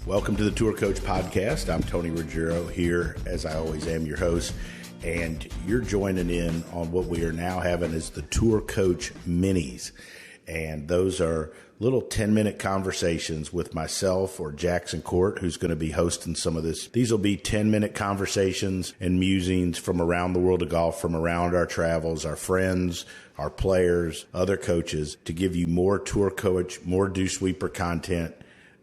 Welcome to the Tour Coach Podcast. I'm Tony Ruggiero here, as I always am, your host, and you're joining in on what we are now having as the Tour Coach Minis. And those are little 10-minute conversations with myself or Jackson Koert, who's going to be hosting some of this. These will be 10-minute conversations and musings from around the world of golf, from around our travels, our friends, our players, other coaches, to give you more Tour Coach, more Dew Sweeper content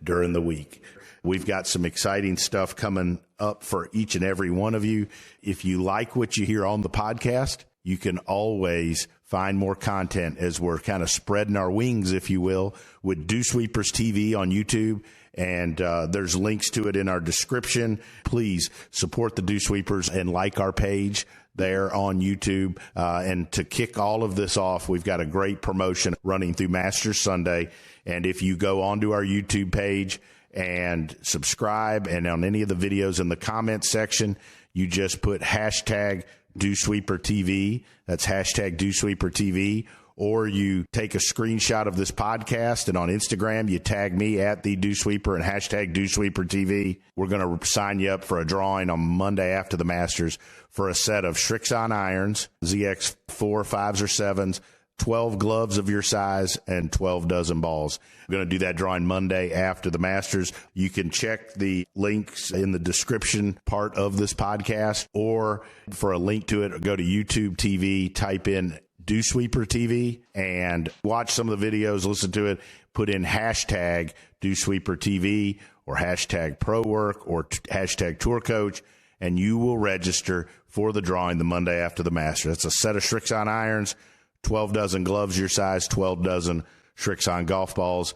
during the week. We've got some exciting stuff coming up for each and every one of you. If you like what you hear on the podcast, you can always find more content as we're kind of spreading our wings, if you will, with Dew Sweepers TV on YouTube. And there's links to it in our description. Please support the Dew Sweepers and like our page there on YouTube. And to kick all of this off, we've got a great promotion running through Masters Sunday. And if you go onto our YouTube page and subscribe, and on any of the videos in the comments section, you just put hashtag Dew Sweeper TV. That's hashtag Dew Sweeper TV. Or you take a screenshot of this podcast, and on Instagram, you tag me at the Dew Sweeper and hashtag Dew Sweeper TV. We're going to sign you up for a drawing on Monday after the Masters for a set of Srixon irons, ZX 4, 5s, or 7s, 12 gloves of your size, and 12 dozen balls. We're going to do that drawing Monday after the Masters. You can check the links in the description part of this podcast, or for a link to it, go to YouTube TV, type in Dew Sweeper TV, and watch some of the videos, listen to it, put in hashtag Dew Sweeper TV or hashtag Pro Work or hashtag Tour Coach, and you will register for the drawing the Monday after the Masters. That's a set of Srixon irons, 12 dozen gloves your size, 12 dozen Srixon golf balls,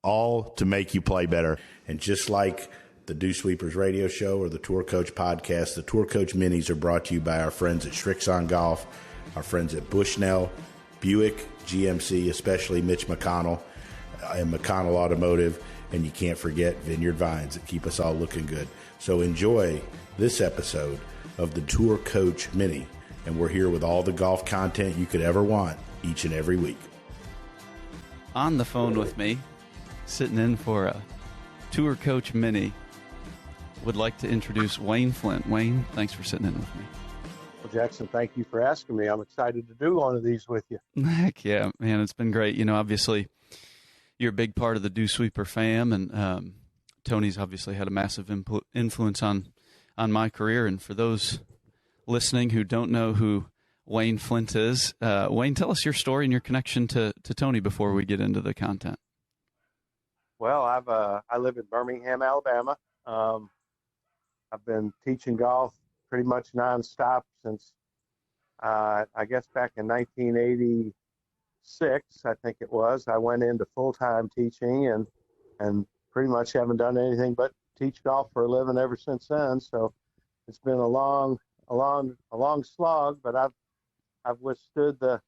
all to make you play better. And just like the Dew Sweepers radio show or the Tour Coach podcast, the Tour Coach Minis are brought to you by our friends at Srixon Golf, our friends at Bushnell, Buick, GMC, especially Mitch McConnell and McConnell Automotive, and you can't forget Vineyard Vines that keep us all looking good. So enjoy this episode of the Tour Coach Mini. And we're here with all the golf content you could ever want each and every week. On the phone with me, sitting in for a Tour Coach Mini, would like to introduce Wayne Flint. Wayne, thanks for sitting in with me. Well, Jackson, thank you for asking me. I'm excited to do one of these with you. Heck yeah, man, it's been great. You know, obviously, you're a big part of the Dew Sweeper fam, and Tony's obviously had a massive influence on my career. And for those listening who don't know who Wayne Flint is, Wayne, tell us your story and your connection to Tony before we get into the content. Well, I live in Birmingham, Alabama. I've been teaching golf pretty much nonstop since I guess back in 1986, I think it was. I went into full-time teaching and pretty much haven't done anything but teach golf for a living ever since then. So it's been a long slog, but I've withstood the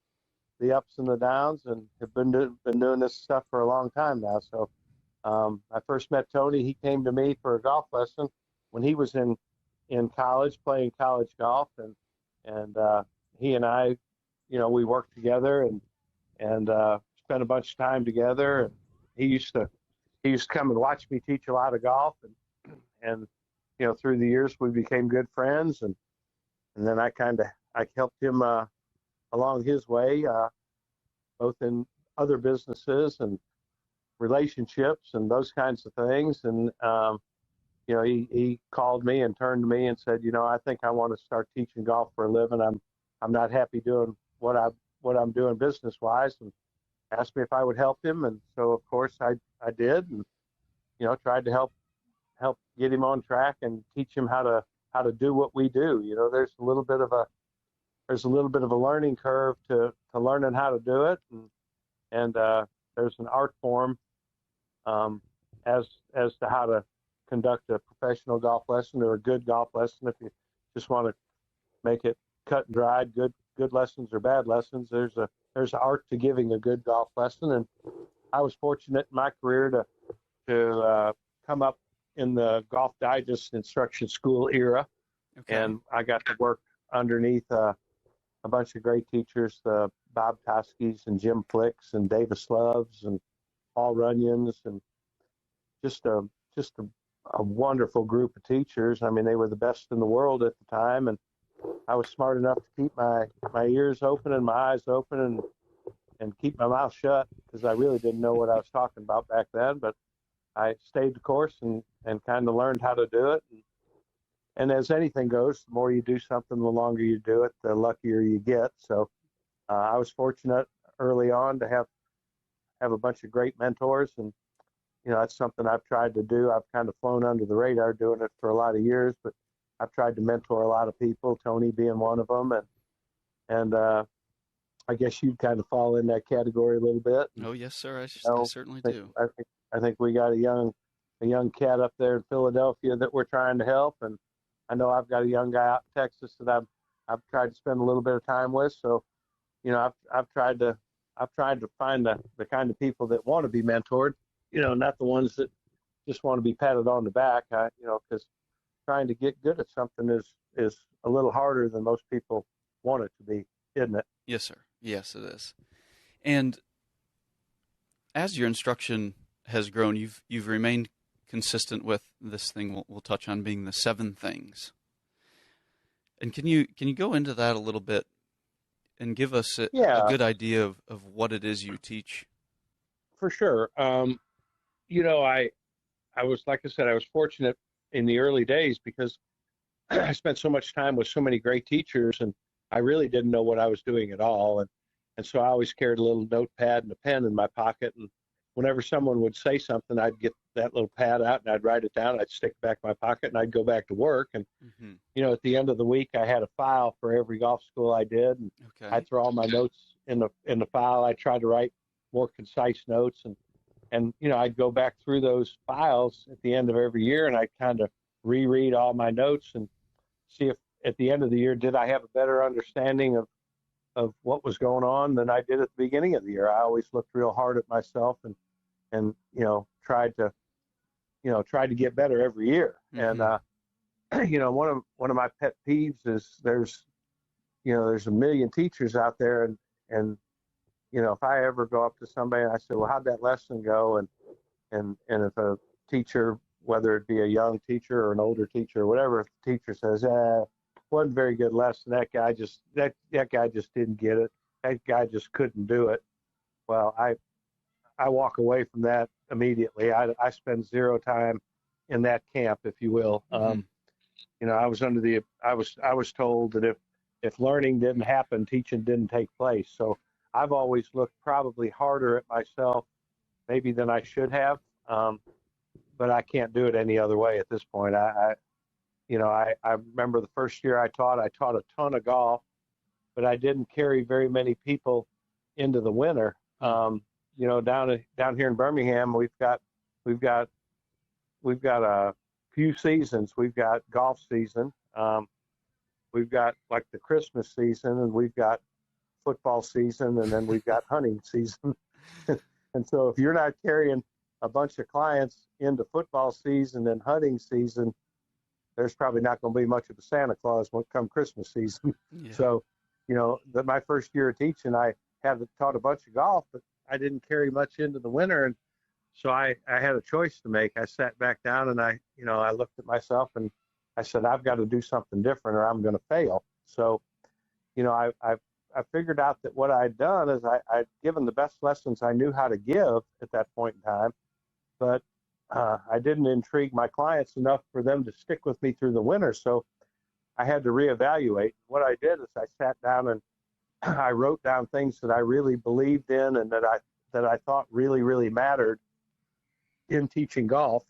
ups and the downs, and have been doing this stuff for a long time now. So I first met Tony. He came to me for a golf lesson when he was in college, playing college golf, and he and I, you know, we worked together and spent a bunch of time together. And he used to come and watch me teach a lot of golf, and you know, through the years we became good friends, and then I helped him along his way, both in other businesses and relationships and those kinds of things. And you know, he called me and turned to me and said, you know, I think I want to start teaching golf for a living. I'm not happy doing what I'm doing business wise, and asked me if I would help him. And so of course I did, and you know, tried to help get him on track and teach him how to do what we do. You know, there's a little bit of a learning curve to learning how to do it, and there's an art form as to how to conduct a professional golf lesson or a good golf lesson. If you just want to make it cut and dried, good lessons or bad lessons, there's art to giving a good golf lesson. And I was fortunate in my career to come up in the Golf Digest instruction school era. Okay. And I got to work underneath a bunch of great teachers, the Bob Toskis and Jim Flicks and Davis Loves and Paul Runyons, and just a a wonderful group of teachers. I mean, they were the best in the world at the time, and I was smart enough to keep my ears open and my eyes open and keep my mouth shut, because I really didn't know what I was talking about back then. But I stayed the course and kind of learned how to do it. And as anything goes, the more you do something, the longer you do it, the luckier you get. So I was fortunate early on to have a bunch of great mentors, and that's something I've tried to do. I've kind of flown under the radar doing it for a lot of years, but I've tried to mentor a lot of people, Tony being one of them, and I guess you'd kind of fall in that category a little bit. Oh yes, sir. I certainly do. I think we got a young cat up there in Philadelphia that we're trying to help, and I know I've got a young guy out in Texas that I've tried to spend a little bit of time with. So, I've tried to find the kind of people that want to be mentored, not the ones that just want to be patted on the back. Because trying to get good at something is a little harder than most people want it to be, isn't it? Yes, sir. Yes, it is. And as your instruction has grown, you've remained consistent with this thing we'll touch on, being the 7 things. And can you go into that a little bit and give us a good idea of what it is you teach? For sure. I was, like I said, I was fortunate in the early days because I spent so much time with so many great teachers, and I really didn't know what I was doing at all. And so I always carried a little notepad and a pen in my pocket. And whenever someone would say something, I'd get that little pad out and I'd write it down. I'd stick it back in my pocket and I'd go back to work. And, at the end of the week, I had a file for every golf school I did. And I'd throw all my notes in the file. I tried to write more concise notes. And I'd go back through those files at the end of every year, and I'd kind of reread all my notes and see if at the end of the year, did I have a better understanding of what was going on than I did at the beginning of the year. I always looked real hard at myself and tried to get better every year. And one of my pet peeves is there's a million teachers out there, and if I ever go up to somebody and I say, well, how'd that lesson go? And if a teacher, whether it be a young teacher or an older teacher or whatever, if the teacher says, wasn't a very good lesson, that guy just didn't get it, that guy just couldn't do it, well, I walk away from that immediately. I spend zero time in that camp, if you will. I was told that if learning didn't happen, teaching didn't take place. So I've always looked probably harder at myself maybe than I should have, but I can't do it any other way at this point. I remember the first year I taught a ton of golf, but I didn't carry very many people into the winter. Down here in Birmingham, we've got a few seasons. We've got golf season. We've got like the Christmas season, and we've got football season, and then we've got hunting season. And so if you're not carrying a bunch of clients into football season and hunting season, there's probably not going to be much of a Santa Claus when it comes Christmas season. Yeah. So, my first year of teaching, I had taught a bunch of golf, but I didn't carry much into the winter. And so I had a choice to make. I sat back down and I looked at myself and I said, I've got to do something different or I'm going to fail. So, I figured out that what I'd done is I'd given the best lessons I knew how to give at that point in time, but I didn't intrigue my clients enough for them to stick with me through the winter. So I had to reevaluate. What I did is I sat down and I wrote down things that I really believed in and that I thought really, really mattered in teaching golf.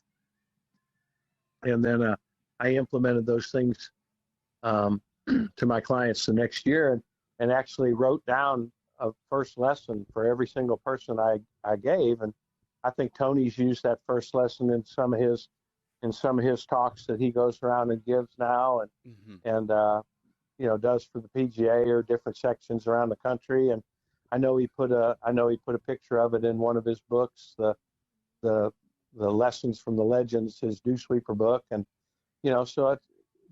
And then I implemented those things to my clients the next year and actually wrote down a first lesson for every single person I gave. And I think Tony's used that first lesson in some of his talks that he goes around and gives now and does for the PGA or different sections around the country. And I know he put a picture of it in one of his books, the Lessons from the Legends, his Dew Sweeper book. And so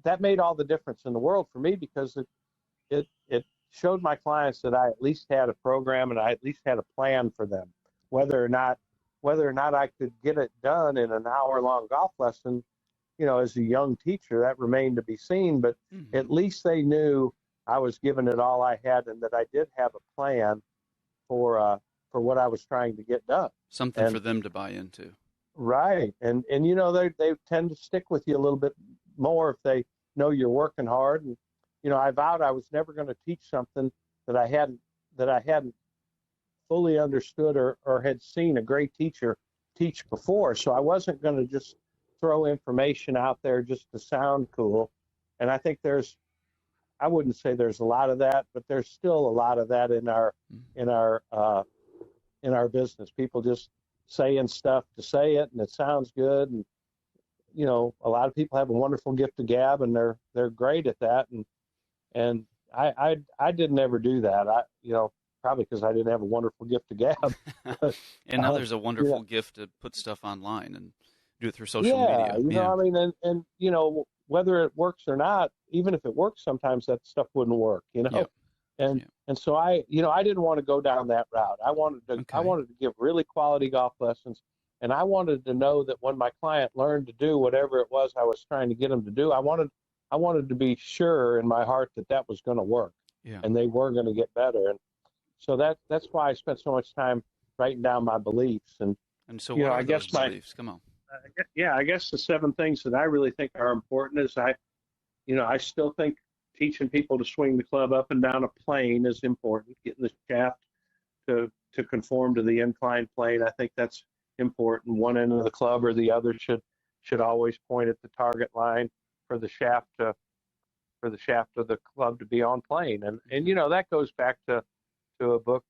that made all the difference in the world for me, because it showed my clients that I at least had a program and I at least had a plan for them. Whether or not I could get it done in an hour-long golf lesson as a young teacher, that remained to be seen, but at least they knew I was giving it all I had and that I did have a plan for what I was trying to get done. Something for them to buy into. Right. And they tend to stick with you a little bit more if they know you're working hard. And, I vowed I was never going to teach something that I hadn't fully understood or had seen a great teacher teach before. So I wasn't going to just throw information out there just to sound cool. And I think I wouldn't say there's a lot of that, but there's still a lot of that in our business. People just saying stuff to say it, and it sounds good. And a lot of people have a wonderful gift of gab, and they're great at that. And I didn't ever do that. Probably because I didn't have a wonderful gift of gab. And now there's a wonderful gift to put stuff online and do it through social media. I mean, and whether it works or not, even if it works, sometimes that stuff wouldn't work, And so I didn't want to go down that route. I wanted to give really quality golf lessons, and I wanted to know that when my client learned to do whatever it was I was trying to get them to do, I wanted to be sure in my heart that was going to work, and they were going to get better. And so that's why I spent so much time writing down my beliefs. And so what are those beliefs? Come on. I guess the 7 things that I really think are important is I still think teaching people to swing the club up and down a plane is important. Getting the shaft to conform to the inclined plane, I think that's important. One end of the club or the other should always point at the target line for the shaft of the club to be on plane. And that goes back to a book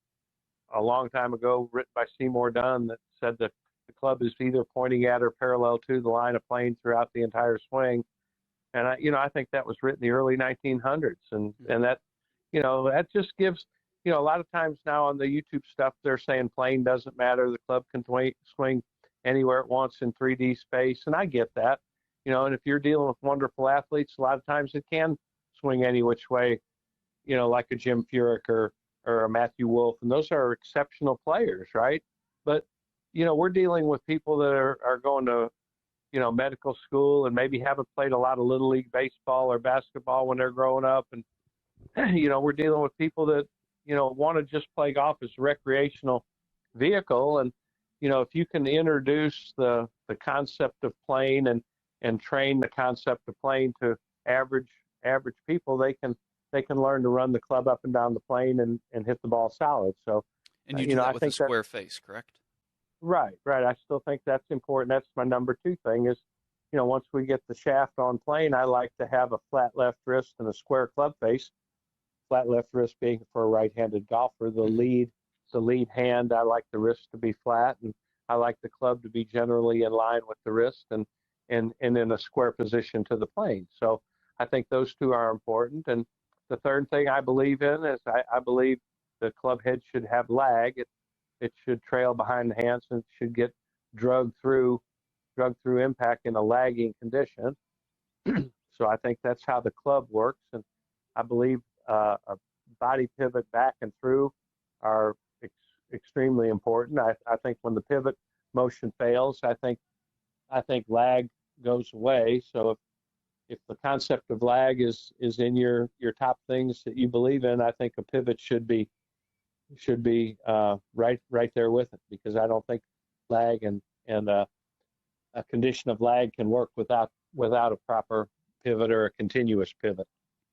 a long time ago written by Seymour Dunn that said that the club is either pointing at or parallel to the line of plane throughout the entire swing. And I think that was written in the early 1900s, and that that just gives a lot of times now on the YouTube stuff they're saying plane doesn't matter, the club can swing anywhere it wants in 3D space, and I get that, and if you're dealing with wonderful athletes, a lot of times it can swing any which way, like a Jim Furyk or a Matthew Wolff, and those are exceptional players, right? But we're dealing with people that are going to medical school and maybe haven't played a lot of little league baseball or basketball when they're growing up. And, we're dealing with people that, want to just play golf as a recreational vehicle. And, if you can introduce the concept of playing and train the concept of playing to average people, they can learn to run the club up and down the plane and hit the ball solid. So, and you do that with a square face, correct? Right. I still think that's important. That's my number 2 thing is, once we get the shaft on plane, I like to have a flat left wrist and a square club face. Flat left wrist being for a right-handed golfer. The lead hand, I like the wrist to be flat, and I like the club to be generally in line with the wrist and in a square position to the plane. So I think those 2 are important. And the third thing I believe in is I believe the club head should have lag. It should trail behind the hands and should get drugged through impact in a lagging condition. So I think that's how the club works. And I believe a body pivot back and through are extremely important. I think when the pivot motion fails, I think lag goes away. So if the concept of lag is in your top things that you believe in, I think a pivot should be right there with it, because I don't think lag and a condition of lag can work without a proper pivot or a continuous pivot.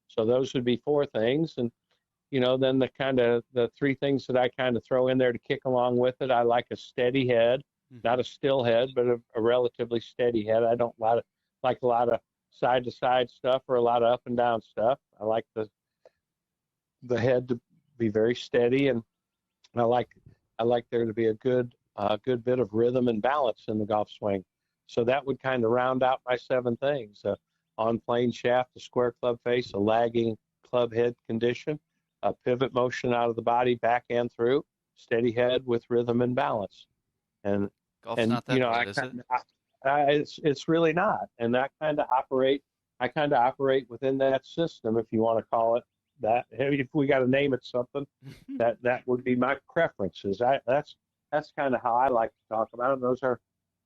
So those would be 4 things. And then the 3 things that I kind of throw in there to kick along with it, I like a steady head, not a still head, but a relatively steady head. I don't like a lot of side to side stuff or a lot of up and down stuff. I like the head to be very steady, and I like there to be a good bit of rhythm and balance in the golf swing. So that would kind of round out my 7 things: on plane shaft, a square club face, a lagging club head condition, a pivot motion out of the body back and through, steady head with rhythm and balance. And golf's not that bad, is it? It's really not. And I kind of operate within that system, if you want to call it that. If we got to name it something, that would be my preferences. That's kind of how I like to talk about it.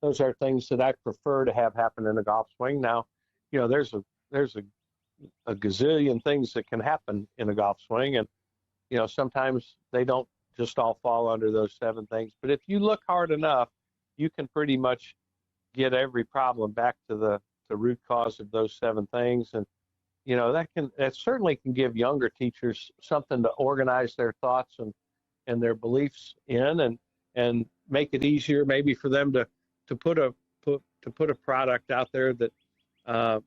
those are things that I prefer to have happen in a golf swing. Now, there's a gazillion things that can happen in a golf swing, and sometimes they don't just all fall under those 7 things. But if you look hard enough, you can pretty much get every problem back to the root cause of those 7 things. And that certainly can give younger teachers something to organize their thoughts and their beliefs in, and make it easier maybe for them to put a product out there that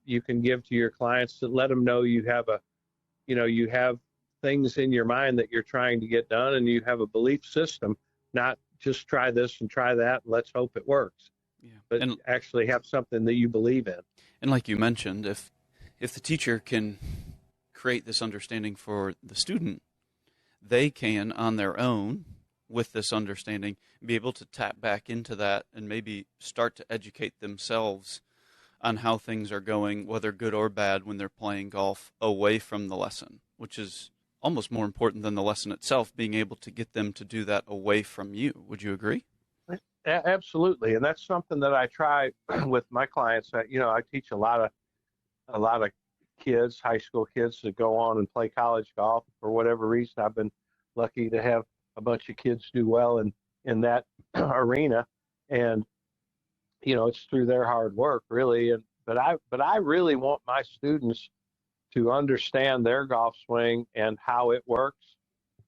you can give to your clients, to let them know you have things in your mind that you're trying to get done, and you have a belief system, not just try this and try that and let's hope it works. Yeah. But actually have something that you believe in. And like you mentioned, if the teacher can create this understanding for the student, they can, on their own, with this understanding, be able to tap back into that and maybe start to educate themselves on how things are going, whether good or bad, when they're playing golf away from the lesson, which is almost more important than the lesson itself, being able to get them to do that away from you. Would you agree? Absolutely. And that's something that I try with my clients. I teach a lot of kids, high school kids, that go on and play college golf. For whatever reason, I've been lucky to have a bunch of kids do well in that arena. And, it's through their hard work, really. But I really want my students to understand their golf swing and how it works.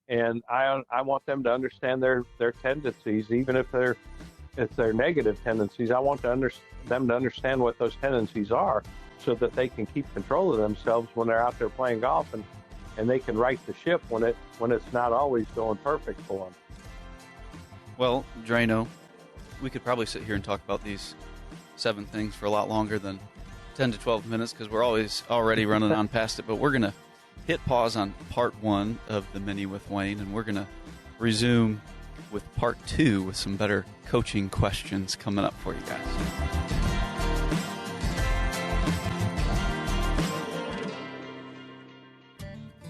And I want them to understand their tendencies, even if they're negative tendencies. I want them to understand what those tendencies are, so that they can keep control of themselves when they're out there playing golf, and they can right the ship when it's not always going perfect for them. Well, Drano, we could probably sit here and talk about these 7 things for a lot longer than 10 to 12 minutes, because we're already running on past it. But we're going to hit pause on part 1 of the Mini with Wayne, and we're going to resume with part 2 with some better coaching questions coming up for you guys.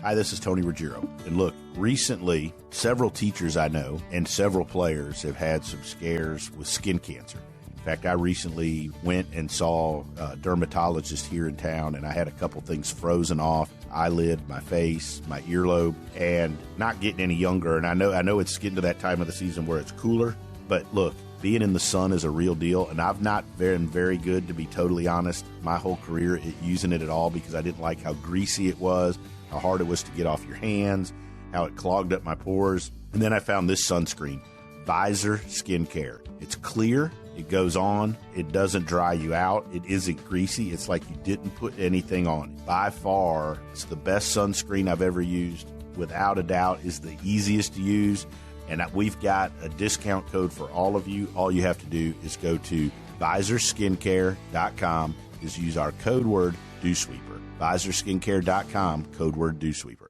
Hi, this is Tony Ruggiero. And look, recently, several teachers I know and several players have had some scares with skin cancer. In fact, I recently went and saw a dermatologist here in town, and I had a couple things frozen off: eyelid, my face, my earlobe, and not getting any younger. And I know it's getting to that time of the season where it's cooler, but look, being in the sun is a real deal, and I've not been very good, to be totally honest, my whole career at using it at all, because I didn't like how greasy it was, how hard it was to get off your hands, how it clogged up my pores. And then I found this sunscreen, Visor Skincare. It's clear, it goes on, it doesn't dry you out, it isn't greasy, it's like you didn't put anything on it. By far, it's the best sunscreen I've ever used. Without a doubt, is the easiest to use. And we've got a discount code for all of you. All you have to do is go to visorskincare.com, is use our code word DewSweeper. visorskincare.com, code word DewSweeper.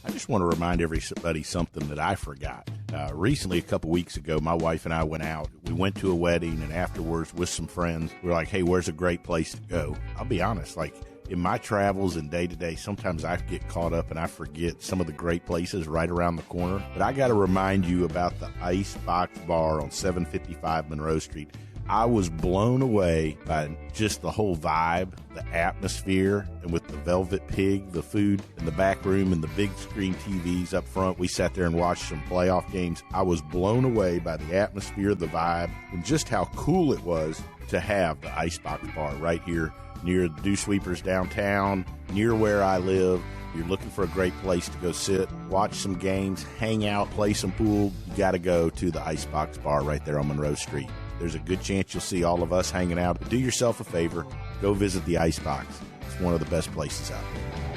I just want to remind everybody something that I forgot. Recently, a couple weeks ago, my wife and I went out. We went to a wedding, and afterwards with some friends, we were like, hey, where's a great place to go? I'll be honest, in my travels and day-to-day, sometimes I get caught up and I forget some of the great places right around the corner. But I got to remind you about the Icebox Bar on 755 Monroe Street. I was blown away by just the whole vibe, the atmosphere, and with the Velvet Pig, the food in the back room, and the big screen TVs up front. We sat there and watched some playoff games. I was blown away by the atmosphere, the vibe, and just how cool it was to have the Icebox Bar right here near the Dew Sweepers downtown, near where I live. You're looking for a great place to go sit, watch some games, hang out, play some pool, you got to go to the Icebox Bar right there on Monroe Street. There's a good chance you'll see all of us hanging out. But do yourself a favor, go visit the Icebox. It's one of the best places out there.